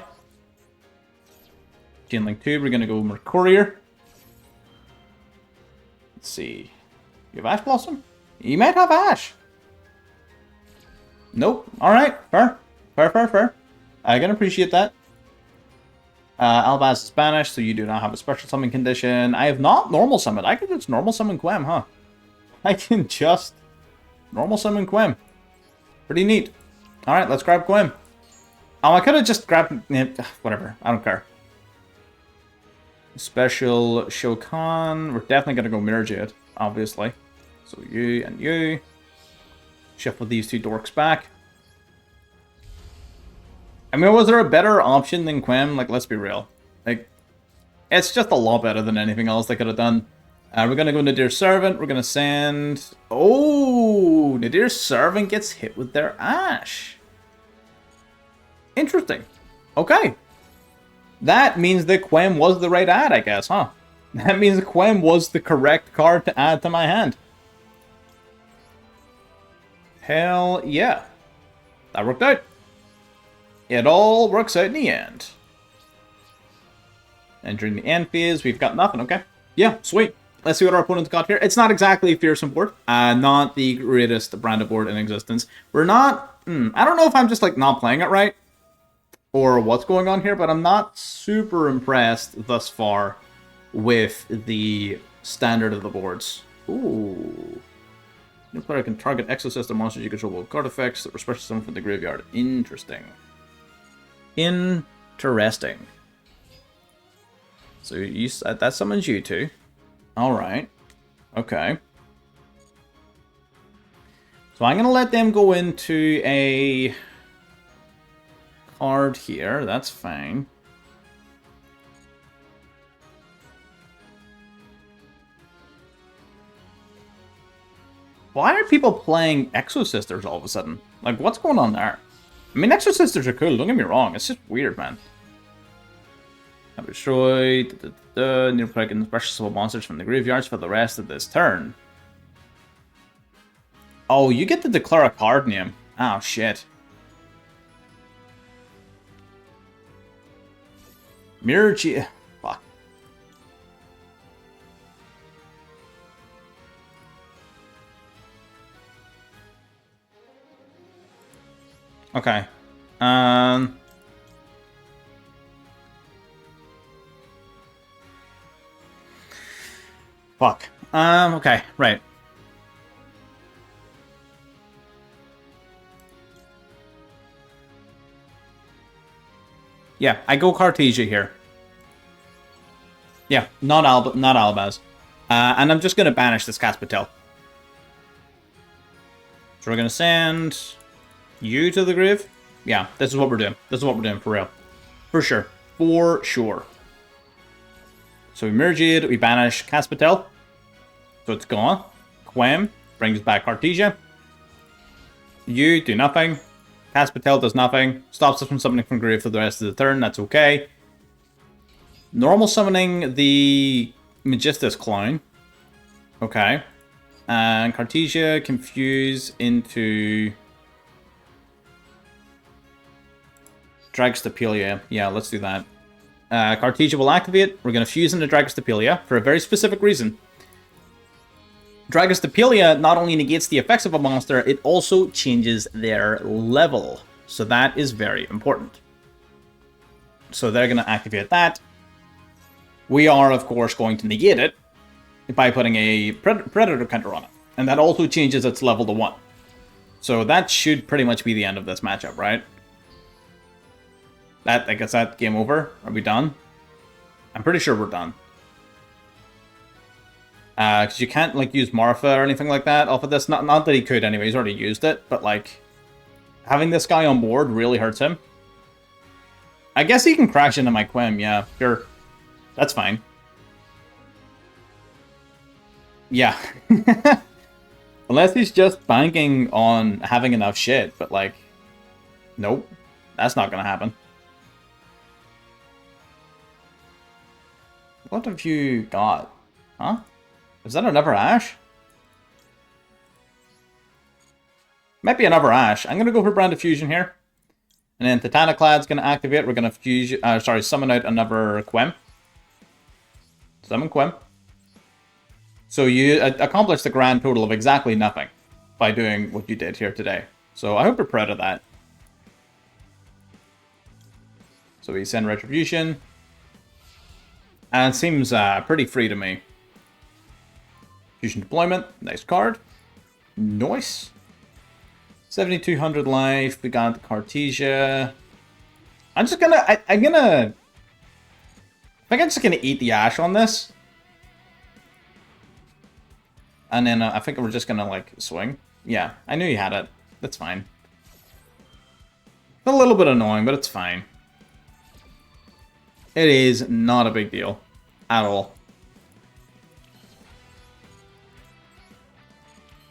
Chainlink 2, we're going to go Mercurier. Let's see. You have Ash Blossom? You might have Ash. Nope. Alright, fair. Fair. I can appreciate that. Albaz is Spanish, so you do not have a special summon condition. I have not normal summoned. I can just normal summon Quem, huh? I can just normal summon Quem. Pretty neat. Alright, let's grab Quem. Oh, I could have just grabbed... whatever, I don't care. Special Shokan. We're definitely going to go Mirror Jade, obviously. So you and you. Shuffle these 2 dorks back. I mean, was there a better option than Quem? Like, let's be real. Like, it's just a lot better than anything else they could have done. We're going to go Nadir's Servant. We're going to send... Oh! Nadir's Servant gets hit with their Ash. Interesting. Okay. That means that Quem was the right ad, I guess, huh? That means Quem was the correct card to add to my hand. Hell yeah. That worked out. It all works out in the end. Entering the end phase, we've got nothing, okay? Yeah, sweet. Let's see what our opponent's got here. It's not exactly a fearsome board. Not the greatest branded board in existence. We're not... I don't know if I'm just, like, not playing it right, or what's going on here, but I'm not super impressed thus far with the standard of the boards. Ooh. New player can target exosystem monsters you control with card effects that were special summoned from the graveyard. Interesting. Interesting. So you that summons you two. Alright. Okay. So I'm going to let them go into a card here. That's fine. Why are people playing Exosisters all of a sudden? Like, what's going on there? I mean, Exosisters are cool, don't get me wrong. It's just weird, man. Have destroyed. New player can special summon monsters from the graveyards for the rest of this turn. Oh, you get to declare a card name. Oh, shit. Mirror G. Fuck. Okay. Fuck. Okay, right. Yeah, I go Cartesia here. Yeah, not Albaz. And I'm just going to banish this Caspatel. So we're going to send you to the grave. Yeah, this is what we're doing. This is what we're doing, for real. For sure. For sure. So we merge it, we banish Caspatel. So it's gone. Quem brings back Cartesia. You do nothing. Caspatel does nothing. Stops us from summoning from grave for the rest of the turn. That's okay. Normal summoning the Magistus Clone. Okay. And Cartesia confuse into Dragstapelia. Yeah, let's do that. Cartesia will activate. We're going to fuse into Dragstapelia for a very specific reason. Dragstapelia not only negates the effects of a monster, it also changes their level. So that is very important. So they're going to activate that. We are, of course, going to negate it by putting a Predator counter on it. And that also changes its level to 1. So that should pretty much be the end of this matchup, right? I guess that game over. Are we done? I'm pretty sure we're done. Because you can't, like, use Marfa or anything like that off of this. Not that he could anyway, he's already used it. But, like, having this guy on board really hurts him. I guess he can crash into my Quem, yeah, sure. That's fine. Yeah. Unless he's just banking on having enough shit, but, like, nope. That's not gonna happen. What have you got? Huh? Is that another Ash? Might be another Ash. I'm gonna go for Brand of Fusion here. And then Titaniclad's gonna activate. We're gonna summon out another Quem. Summon Quem. So you accomplished the grand total of exactly nothing by doing what you did here today. So I hope you're proud of that. So we send Retribution. And it seems pretty free to me. Fusion Deployment, nice card. Nice. 7,200 life, we got Cartesia. I'm just gonna, I think I'm just gonna eat the Ash on this. And then I think we're just gonna, like, swing. Yeah, I knew you had it. That's fine. A little bit annoying, but it's fine. It is not a big deal. At all.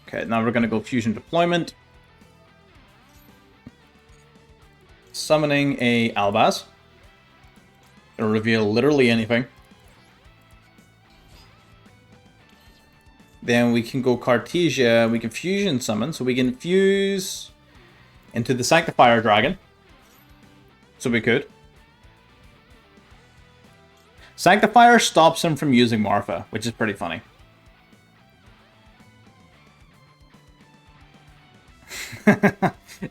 Okay, now we're gonna go Fusion Deployment. Summoning a Albaz. It'll reveal literally anything. Then we can go Cartesia, we can fusion summon, so we can fuse into the Sanctifier Dragon. So we could. Sanctifier stops him from using Marfa, which is pretty funny.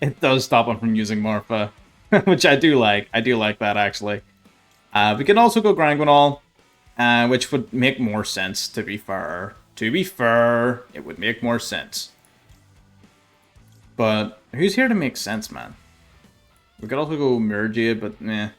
It does stop him from using Marfa, which I do like. I do like that, actually. We can also go Granguinol, which would make more sense, to be fair. To be fair, it would make more sense. But who's here to make sense, man? We could also go Mirjade, but meh.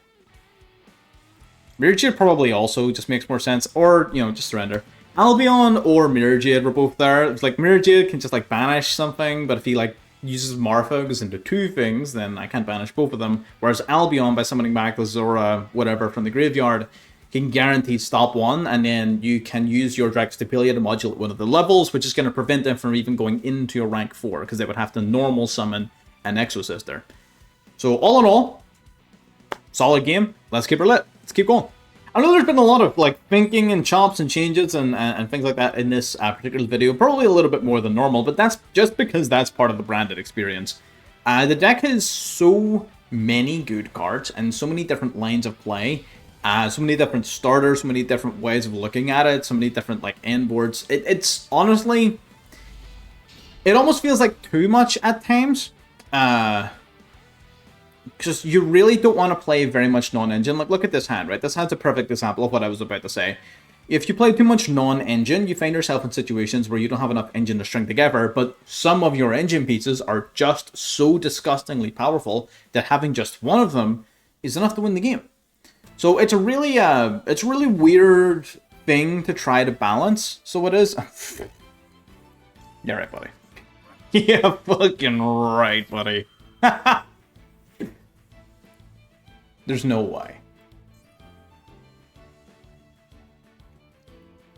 Mirjade probably also just makes more sense. Or, you know, just surrender. Albion or Mirjade were both there. It's like Mirjade can just like banish something, but if he like uses Marfa, goes into two things, then I can't banish both of them. Whereas Albion, by summoning back the Zora, whatever, from the graveyard, can guarantee stop one, and then you can use your Dragostapelia to modulate one of the levels, which is going to prevent them from even going into a rank 4, because they would have to normal summon an Exosister. So all in all, solid game. Let's keep her lit. Let's keep going. I know there's been a lot of like thinking and chops and changes and things like that in this particular video, probably a little bit more than normal, but that's just because that's part of the branded experience. The deck has so many good cards and so many different lines of play. So many different starters, so many different ways of looking at it, so many different like end boards. It's honestly, it almost feels like too much at times. Because you really don't want to play very much non-engine. Like, look at this hand, right? This hand's a perfect example of what I was about to say. If you play too much non-engine, you find yourself in situations where you don't have enough engine to string together, but some of your engine pieces are just so disgustingly powerful that having just one of them is enough to win the game. So it's a really weird thing to try to balance. So it is. Yeah, right, buddy. Yeah, fucking right, buddy. There's no way.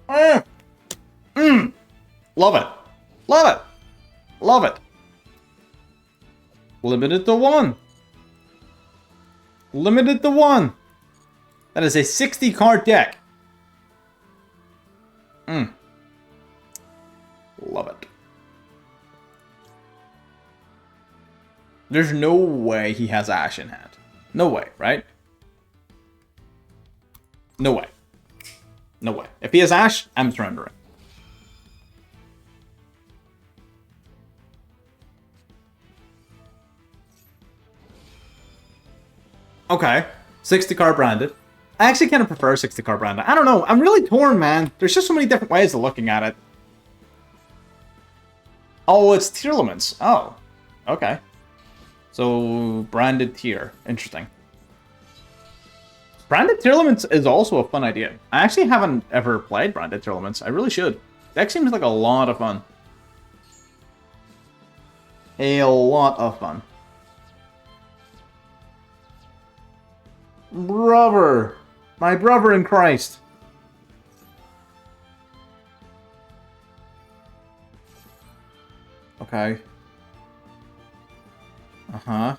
Love it. Love it. Love it. Limited to one. Limited to one. That is a 60 card deck. Love it. There's no way he has Ash in hand. No way, right? No way. No way. If he has Ash, I'm surrendering. Okay. 60 card branded. I actually kind of prefer 60 card branded. I don't know. I'm really torn, man. There's just so many different ways of looking at it. Oh, it's tier limits. Oh. Okay. So, branded tier. Interesting. Branded tier limits is also a fun idea. I actually haven't ever played branded tier limits. I really should. That seems like a lot of fun. A lot of fun. Brother! My brother in Christ! Okay. Uh-huh.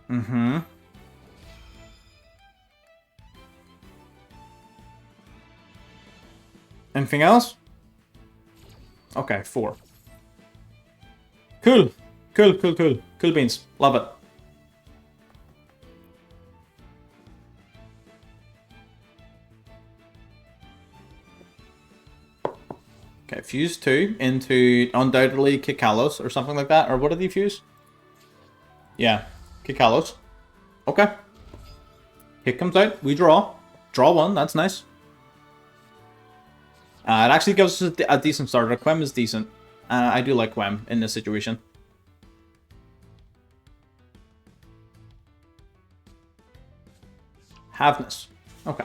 Mm-hmm. Anything else? Okay, 4. Cool. Cool, cool, cool. Cool beans. Love it. Okay, fuse 2 into undoubtedly Kikalos or something like that. Or what did he fuse? Yeah, Kikalos. Okay. Hit comes out. We draw. Draw 1. That's nice. It actually gives us a decent starter. Quem is decent. I do like Quem in this situation. Havness. Okay.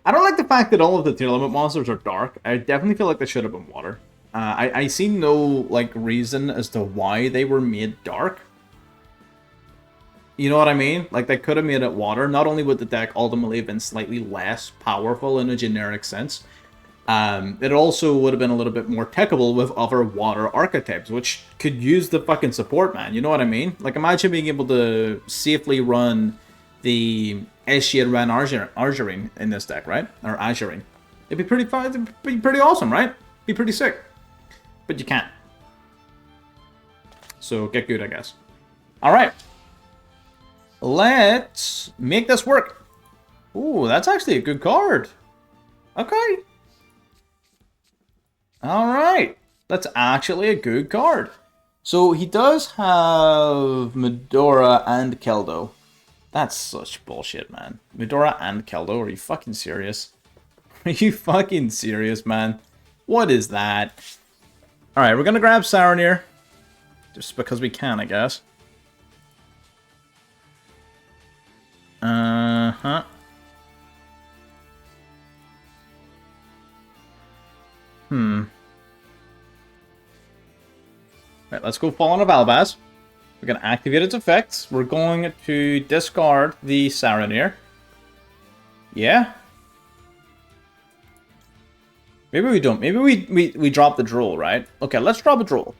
I don't like the fact that all of the tier limit monsters are dark. I definitely feel like they should have been water. I see no like reason as to why they were made dark. You know what I mean? Like, they could have made it water. Not only would the deck ultimately have been slightly less powerful in a generic sense, It also would have been a little bit more techable with other water archetypes, which could use the fucking support, man. You know what I mean? Like, imagine being able to safely run the Eshian Ran Argyrine in this deck, right? Or Azurine. It'd be pretty fun. It'd be pretty awesome, right? Be pretty sick. But you can't. So get good, I guess. Alright. Let's make this work. Ooh, that's actually a good card. Okay. Alright. That's actually a good card. So he does have Medora and Keldo. That's such bullshit, man. Medora and Keldo, are you fucking serious? Are you fucking serious, man? What is that? Alright, we're gonna grab Saronir. Just because we can, I guess. Uh-huh. Right, let's go Fallen of Albaz. We're going to activate its effects. We're going to discard the Saronir. Yeah? Maybe we don't. Maybe we drop the Droll, right? Okay, let's drop a Droll.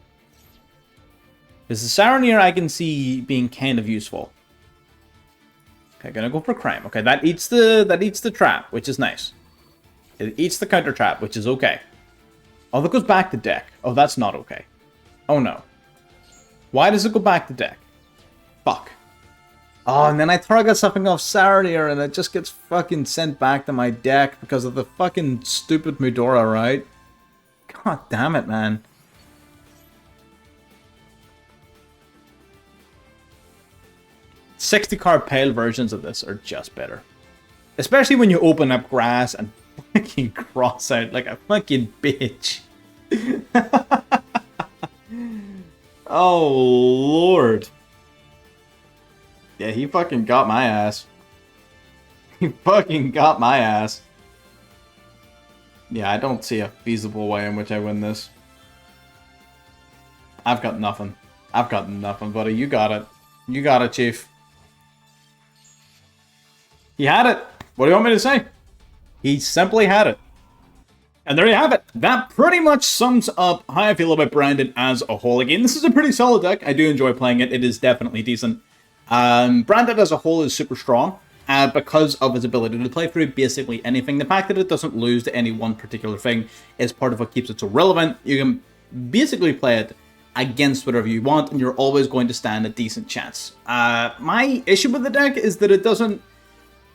Because the Saronir I can see being kind of useful. Okay, gonna go for Crime. Okay, that eats the trap, which is nice. It eats the counter trap, which is okay. Oh, that goes back to deck. Oh, that's not okay. Oh no. Why does it go back to deck? Fuck. Oh, and then I target something off Saronir and it just gets fucking sent back to my deck because of the fucking stupid Medora, right? God damn it, man. $60-card pale versions of this are just better. Especially when you open up grass and fucking cross out like a fucking bitch. Oh, Lord. Yeah, he fucking got my ass. He fucking got my ass. Yeah, I don't see a feasible way in which I win this. I've got nothing. I've got nothing, buddy. You got it. You got it, Chief. He had it. What do you want me to say? He simply had it. And there you have it. That pretty much sums up how I feel about Branded as a whole. Again, this is a pretty solid deck. I do enjoy playing it. It is definitely decent. Branded as a whole is super strong because of its ability to play through basically anything. The fact that it doesn't lose to any one particular thing is part of what keeps it so relevant. You can basically play it against whatever you want, and you're always going to stand a decent chance. My issue with the deck is that it doesn't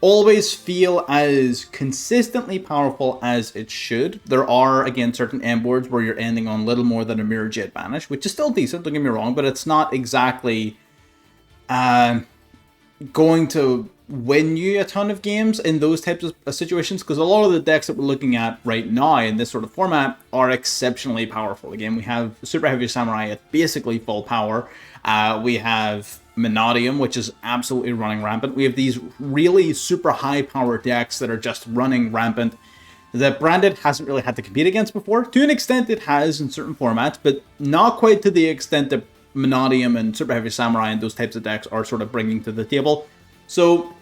always feel as consistently powerful as it should. There are, again, certain end boards where you're ending on little more than a Mirror Jet Banish, which is still decent, don't get me wrong, but it's not exactly going to win you a ton of games in those types of situations, because a lot of the decks that we're looking at right now in this sort of format are exceptionally powerful. Again, we have Super Heavy Samurai at basically full power. We have Mannadium, which is absolutely running rampant. We have these really super high power decks that are just running rampant that Branded hasn't really had to compete against before. To an extent it has in certain formats, but not quite to the extent that Mannadium and Super Heavy Samurai and those types of decks are sort of bringing to the table. So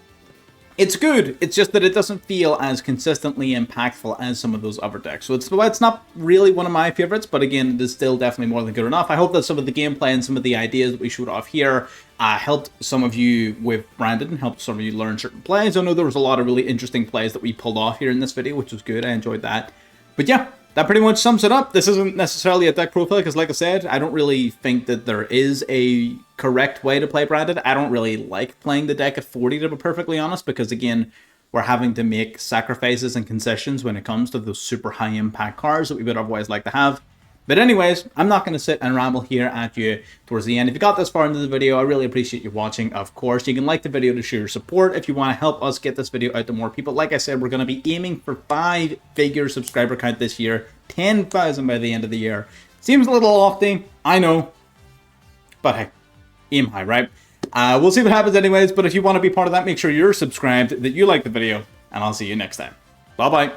it's good, it's just that it doesn't feel as consistently impactful as some of those other decks. So it's not really one of my favorites, but again, it is still definitely more than good enough. I hope that some of the gameplay and some of the ideas that we showed off here helped some of you with Branded and helped some of you learn certain plays. I know there was a lot of really interesting plays that we pulled off here in this video, which was good. I enjoyed that. But yeah, that pretty much sums it up. This isn't necessarily a deck profile, because like I said, I don't really think that there is a correct way to play Branded. I don't really like playing the deck at 40, to be perfectly honest, because again, we're having to make sacrifices and concessions when it comes to those super high impact cards that we would otherwise like to have. But anyways, I'm not going to sit and ramble here at you towards the end. If you got this far into the video, I really appreciate you watching, of course. You can like the video to show your support if you want to help us get this video out to more people. Like I said, we're going to be aiming for 5-figure subscriber count this year, 10,000 by the end of the year. Seems a little lofty, I know, but hey, aim high, right? We'll see what happens anyways, but if you want to be part of that, make sure you're subscribed, that you like the video, and I'll see you next time. Bye-bye.